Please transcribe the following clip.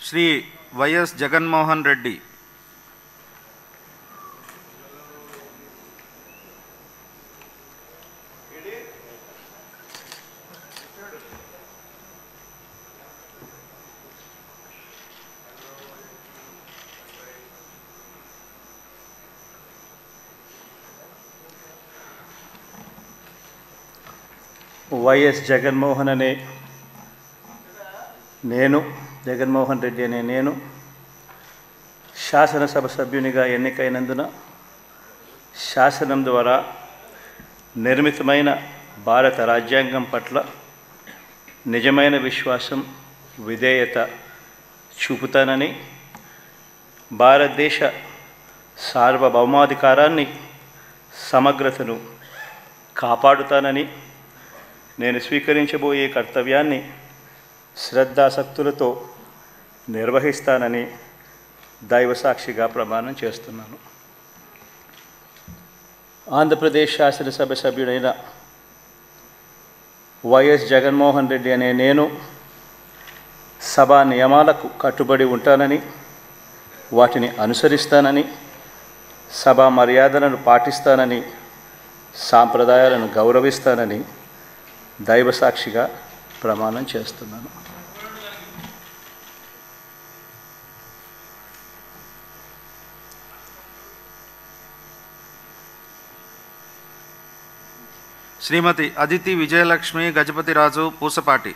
Shri YS Jaganmohan Reddy YS Jaganmohan అనే నేను జగన్మోహన్ రెడ్డి అనే నేను శాసనసభ సభ్యునిగా ఎన్నికైనందున శాసనం ద్వారా నిర్మితమైన భారత రాజ్యాంగం పట్ల నిజమైన విశ్వాసం విధేయత చూపుతానని భారతదేశ సార్వభౌమాధికారాన్ని సమగ్రతను కాపాడుతానని నేను స్వీకరించబోయే కర్తవ్యాన్ని శ్రద్ధాసక్తులతో నిర్వహిస్తానని దైవసాక్షిగా ప్రమాణం చేస్తున్నాను. ఆంధ్రప్రదేశ్ శాసనసభ సభ్యుడైన వైఎస్ జగన్మోహన్ రెడ్డి అనే నేను సభా నియమాలకు కట్టుబడి ఉంటానని, వాటిని అనుసరిస్తానని, సభా మర్యాదలను పాటిస్తానని, సాంప్రదాయాలను గౌరవిస్తానని దైవసాక్షిగా ప్రమాణం చేస్తున్నాను. శ్రీమతి అదితి విజయలక్ష్మి గజపతిరాజు పూసపాటి.